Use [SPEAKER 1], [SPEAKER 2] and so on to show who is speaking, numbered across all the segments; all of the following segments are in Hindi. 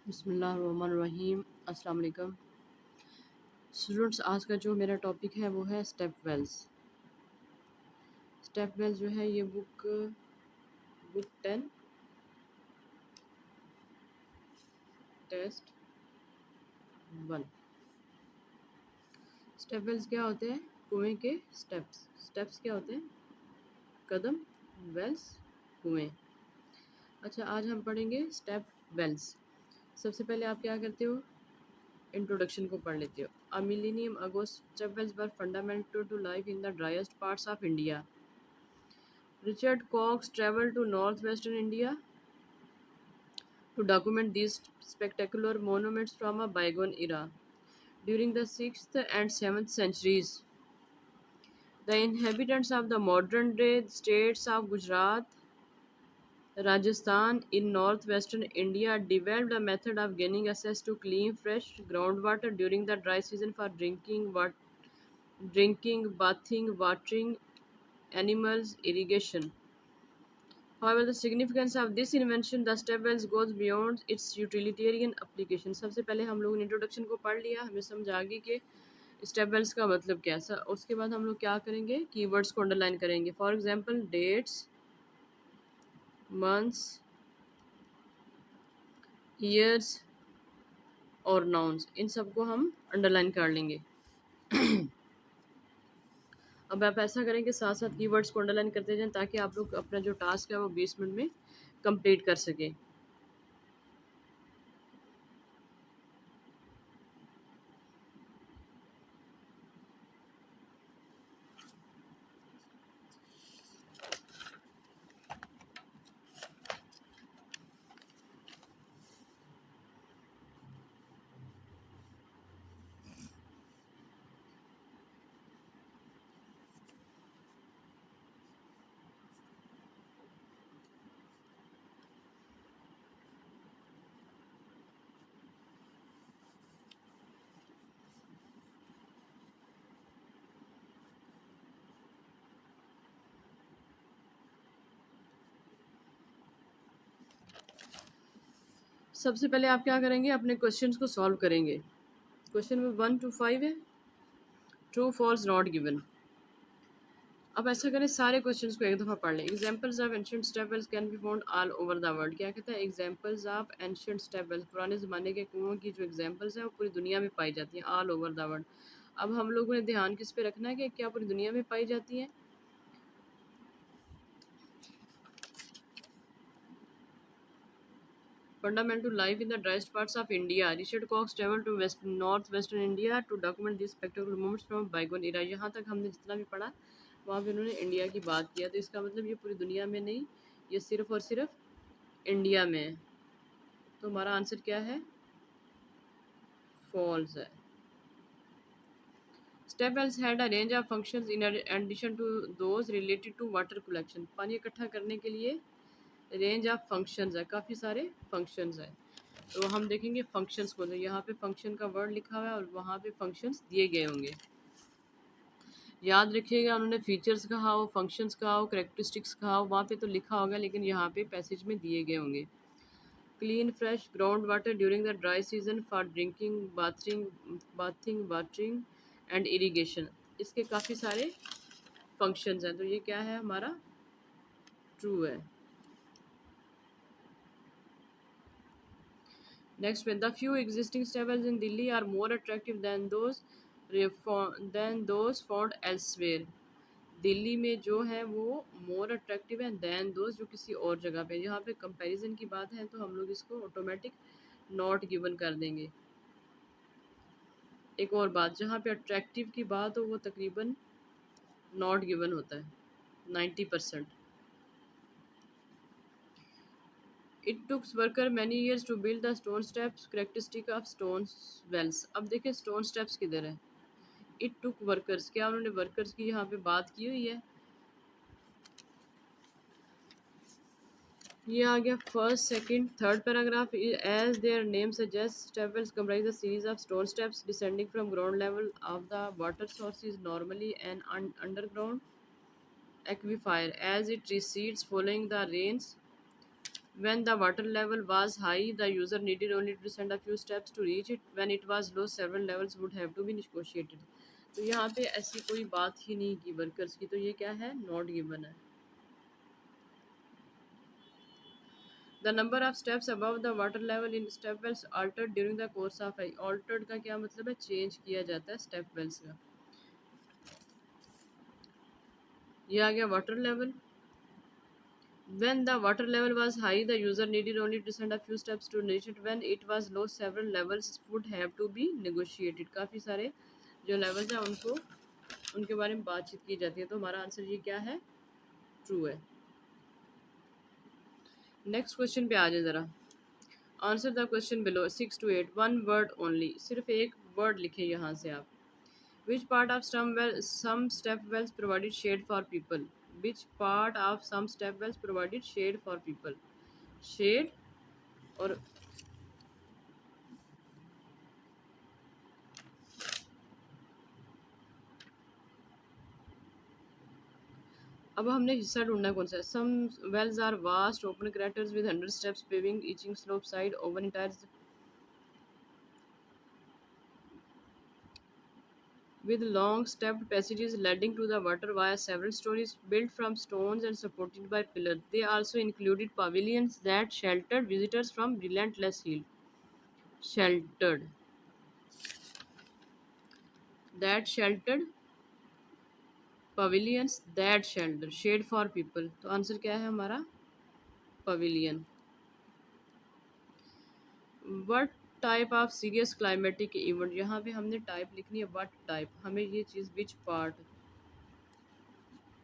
[SPEAKER 1] बिस्मिल्लाहिर्रहमानिर्रहीम। अस्सलाम वालेकुम स्टूडेंट्स। आज का जो मेरा टॉपिक है वो है स्टेपवेल्स। स्टेपवेल्स जो है ये बुक बुक 10 टेस्ट 1। स्टेपवेल्स क्या होते हैं? कुएं के स्टेप्स। स्टेप्स क्या होते हैं? कदम। वेल्स कुएं। अच्छा, आज हम पढ़ेंगे स्टेप वेल्स। सबसे पहले आप क्या करते हो? इंट्रोडक्शन को पढ़ लेते हो। A millennium ago stepwells were fundamental to life in the driest parts of India. Richard Cox traveled to northwestern India to document these spectacular monuments from a bygone era. During the 6th and 7th centuries, the inhabitants of the modern-day states of Gujrat, Rajasthan in northwestern India developed a method of gaining access to clean, fresh groundwater during the dry season for drinking, bathing, watering animals, irrigation. However, the significance of this invention, the stepwells, goes beyond its utilitarian application. सबसे पहले हम लोगों ने इंट्रोडक्शन को पढ़ लिया, हमें समझ आ गई कि स्टेपवेल्स का मतलब क्या है। उसके बाद हम लोग क्या करेंगे? कीवर्ड्स को अंडरलाइन करेंगे। For example dates, months, years और नाउन्स, इन सबको हम अंडरलाइन कर लेंगे। अब आप ऐसा करें कि साथ साथ कीवर्ड्स को अंडरलाइन करते जाएं ताकि आप लोग अपना जो टास्क है वो 20 मिनट में कंप्लीट कर सकें। सबसे पहले आप क्या करेंगे? अपने क्वेश्चंस को सॉल्व करेंगे। क्वेश्चन में 1 to 5 है, ट्रू फॉल्स नॉट गिवन। अब ऐसा करें, सारे क्वेश्चंस को एक दफ़ा पढ़ लें। Examples of ancient stepwells can be found all over the world. क्या कहता है? एग्जांपल्स ऑफ एंशिएंट स्टेपवेल्स, पुराने ज़माने के कुओं की जो एग्जांपल्स हैं वो पूरी दुनिया में पाई जाती हैं, ऑल ओवर द वर्ल्ड। अब हम लोगों ने ध्यान किस पे रखना है कि क्या पूरी दुनिया में पाई जाती हैं? Fundamental life in the driest parts of India. Richard Cox traveled to northwestern India to document these spectacular moments from bygone era. यहाँ तक हमने जितना भी पढ़ा वहाँ पे उन्होंने इंडिया की बात किया, तो इसका मतलब ये पूरी दुनिया में नहीं, ये सिर्फ और सिर्फ इंडिया में है। तो हमारा आंसर क्या है? फॉल्स है। Stepwells had a range of functions in addition to those related to water collection. पानी इकट्ठा करने के लिए रेंज ऑफ फंक्शंस है, काफ़ी सारे फंक्शंस हैं। तो हम देखेंगे फंक्शंस को, तो यहाँ पे फंक्शन का वर्ड लिखा हुआ है और वहाँ पे फंक्शंस दिए गए होंगे। याद रखिएगा, उन्होंने फीचर्स कहा हो, फंक्शंस कहा हो, करेक्टरिस्टिक्स कहा हो, वहाँ पे तो लिखा होगा लेकिन यहाँ पे पैसेज में दिए गए होंगे। Clean fresh ground water during the dry season for drinking, bathing, watering and irrigation, इसके काफ़ी सारे फंक्शंस हैं। तो ये क्या है? हमारा ट्रू है। Next one, the few existing stepwells in Delhi are more attractive than those found elsewhere. Delhi में जो है वो मोर अट्रैक्टिव है दैन दोज जो किसी और जगह पे। यहाँ पे कंपैरिजन की बात है तो हम लोग इसको ऑटोमेटिक नॉट गिवन कर देंगे। एक और बात, जहाँ पे अट्रैक्टिव की बात हो वो तकरीबन नॉट गिवन होता है 90%। It took worker many years to build the stone steps, characteristic of stone wells. अब देखिए स्टोन स्टेप्स किधर है? इट टुक वर्कर्स, क्या उन्होंने वर्कर्स की यहाँ पे बात की हुई है? ये आ गया first, second, third paragraph. As their name suggest, stepwells comprise a series of stone steps descending from ground level of the water source is normally an underground aquifer as it recedes following the rains When the water level was high, the user needed only to descend a few steps to reach it. When it was low, several levels would have to be negotiated. तो यहाँ पे ऐसी कोई बात ही नहीं की वर्कर्स की, तो ये क्या है, नॉट गिवन है. The number of steps above the water level in step wells altered during the course of altered का क्या मतलब है, चेंज किया जाता है स्टेप वेल्स का. ये आ गया water level. When the water level was high, the user needed only to descend a few steps to reach it. When it was low, several levels would have to be negotiated. काफ़ी सारे जो levels हैं उनको उनके बारे में बातचीत की जाती है. तो हमारा आंसर ये क्या है, ट्रू है. नेक्स्ट क्वेश्चन पे आ जाए ज़रा. Answer the question below 6 to 8. One word only, सिर्फ एक वर्ड लिखे यहाँ से आप. Which part of some step wells provided shade for people? Which part of some step wells provided shade for people? Shade. और अब हमने हिस्सा ढूंढना कौन सा है. Some wells are vast open craters with 100 steps paving each in slope side ओवन entire with long stepped passages leading to the water via several stories built from stones and supported by pillars. They also included pavilions that sheltered visitors from relentless heat. Sheltered. That sheltered. Pavilions that shelter. Shade for people. तो आंसर क्या है हमारा, pavilion. What type of serious climatic event, यहाँ पे हमने टाइप लिखनी है वट टाइप. हमें ये चीज़ which part,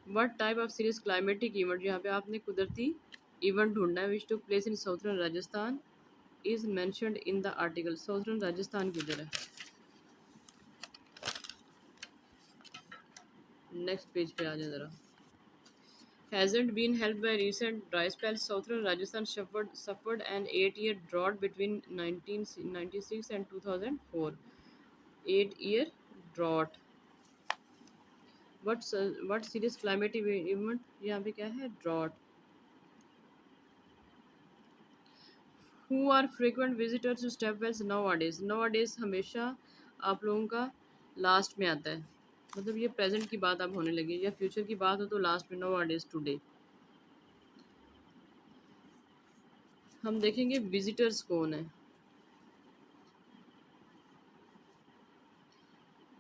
[SPEAKER 1] what type of serious climatic event, यहाँ पे आपने कुदरती इवेंट ढूंढना है. Which took place in southern Rajasthan is mentioned in the article. Southern Rajasthan किधर है, नेक्स्ट पेज पे आ जाए ज़रा. Hasn't been helped by recent dry spells. Southern Rajasthan suffered an 8-year drought between 1996 and 2004. 8-year drought. What serious climate event, यहाँ पे क्या है, drought. Who are frequent visitors to stepwells nowadays? Nowadays हमेशा आप लोगों का लास्ट में आता है, मतलब ये प्रेजेंट की बात अब होने लगी, या फ्यूचर की बात हो तो लास्ट में. nowadays today. हम देखेंगे विजिटर्स कौन है.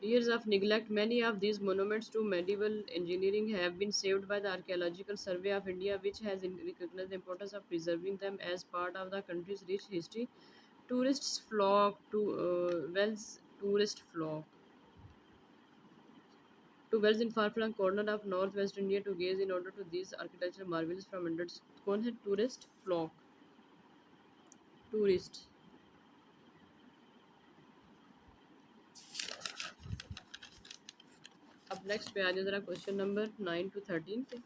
[SPEAKER 1] Years of neglect. Many of these monuments to medieval engineering have been saved by the Archaeological Survey of India, which has recognized the importance of preserving them as part of the country's rich history. Tourists flock to wells. Tourist flock to wells in far-flung corner of northwest India to gaze in order to these architectural marvels from hundreds. कौन है tourist flock? Tourists. अब नेक्स्ट पे आ जाए ज़रा क्वेश्चन नंबर 9 to 13 पे.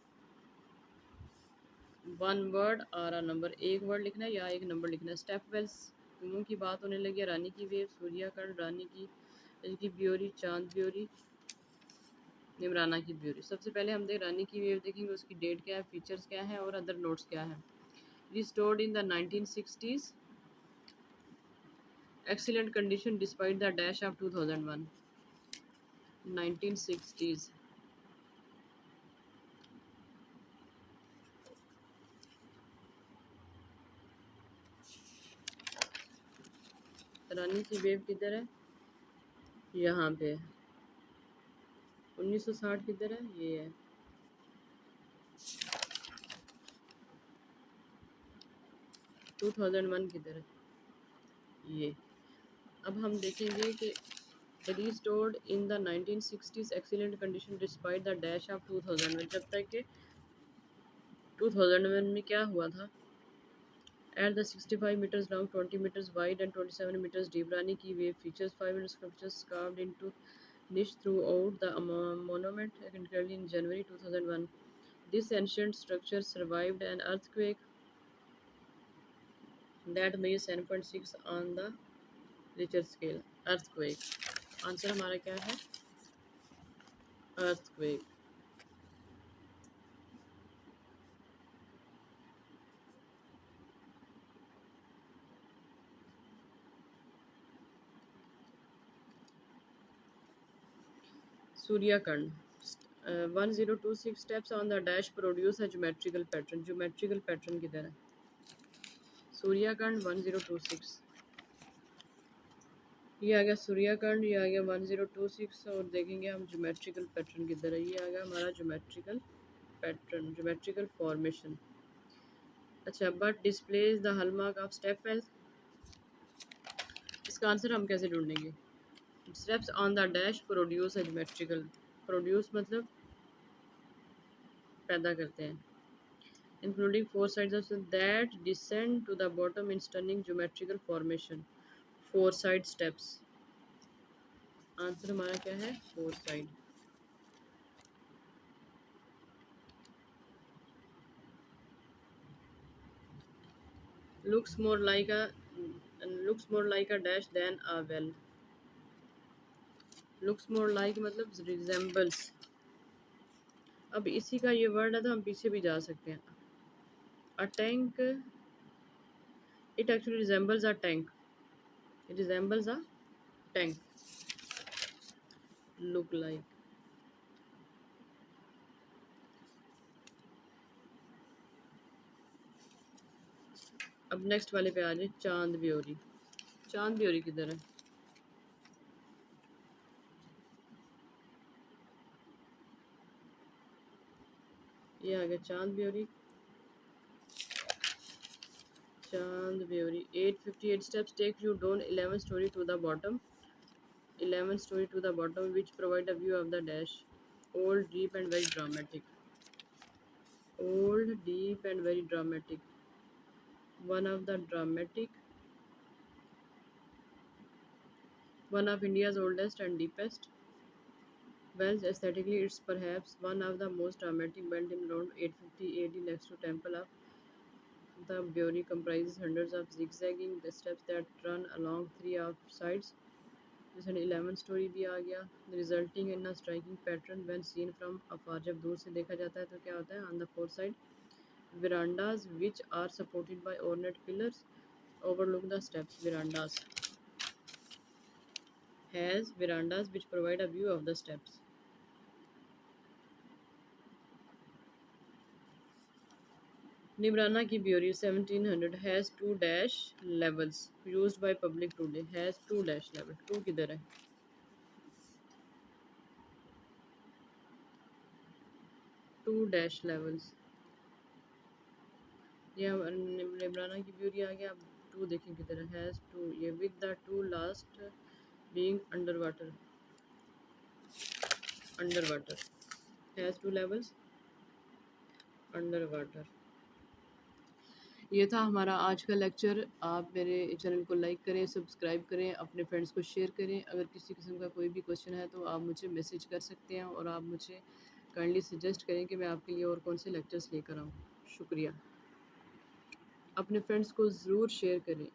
[SPEAKER 1] वन वर्ड आ रहा नंबर, एक वर्ड लिखना है या एक नंबर लिखना है. स्टेप वेल्स, कुओं की बात होने लगी है. रानी की वेव, सूर्याकर्ण, रानी की ब्योरी, चांद ब्योरी, निमराना की ब्योरी. सबसे पहले हम देख रानी की वेव देखेंगे, उसकी डेट क्या है, फीचर्स क्या है और अदर नोट्स क्या है. Restored in the 1960s, excellent condition despite the dash of 2001. 1960s. Rani ki wave किधर है, यहाँ पे. 1960 किधर है, ये है. 2001 किधर है, ये. अब हम देखेंगे कि restored in the 1960s, excellent condition despite the dash of 2001. जब तक कि 2001 में क्या हुआ था. At the 65 meters long, 20 meters wide and 27 meters deep, Rani ki Vav features 500 sculptures carved into niche throughout the monument, including in January 2001. This ancient structure survived an earthquake that measured 7.6 on the Richter scale. Earthquake. Answer हमारा क्या है, earthquake. सूर्यकर्ण 1026 steps on the dash produce a geometrical pattern. Geometrical pattern किधर है? सूर्यकर्ण 1026, ये आ गया सूर्यकर्ण, ये आ गया 1026। और देखेंगे हम ज्योमेट्रिकल पैटर्न किधर है। ये आ गया हमारा ज्योमेट्रिकल पैटर्न, ज्योमेट्रिकल फॉर्मेशन। अच्छा, but displays the hallmark of stepwells, इसका आंसर हम कैसे ढूंढेंगे? Steps on the dash produce a geometrical, produce मतलब पैदा करते हैं, including four sides of that descend to the bottom in stunning geometrical formation, four side steps. Answer हमारा क्या है? Four side. looks more like a dash than a well। looks more like मतलब resembles। अब इसी का ये वर्ड है तो हम पीछे भी जा सकते हैं। a tank, it actually resembles a tank, it resembles a tank, look like। अब नेक्स्ट वाले पे आ जाए, चांद ब्योरी। चांद ब्योरी किधर है? ये आ गया चांद ब्योरी। चांद ब्योरी 858 steps take you down 11 story to the bottom, 11 story to the bottom which provide a view of the dash, old, deep and very dramatic, old, deep and very dramatic, one of the dramatic, one of India's oldest and deepest wells. Aesthetically, it's perhaps one of the most dramatic built in around 850 AD next to Temple of the Beauty. Comprises hundreds of zigzagging the steps that run along three of sides. This an 11 story भी आ गया, resulting in a striking pattern when seen from afar। जब दूर से देखा जाता है तो क्या होता है? On the fourth side, verandas which are supported by ornate pillars overlook the steps। Verandas which provide a view of the steps। Nibrana की ब्योरी 1700 has two dash levels used by public today, has two dash level, two किधर है? two dash levels, ये निब्राना की ब्यूटी आ गया। अब टू देखें किधर है? हैज़ टू, ये with the two last being under water, under water, has two levels under water. ये था हमारा आज का लेक्चर। आप मेरे चैनल को लाइक करें, सब्सक्राइब करें, अपने फ्रेंड्स को शेयर करें। अगर किसी किस्म का कोई भी क्वेश्चन है तो आप मुझे मैसेज कर सकते हैं और आप मुझे काइंडली सजेस्ट करें कि मैं आपके लिए और कौन से लेक्चर्स लेकर आऊँ। शुक्रिया। अपने फ्रेंड्स को ज़रूर शेयर करें।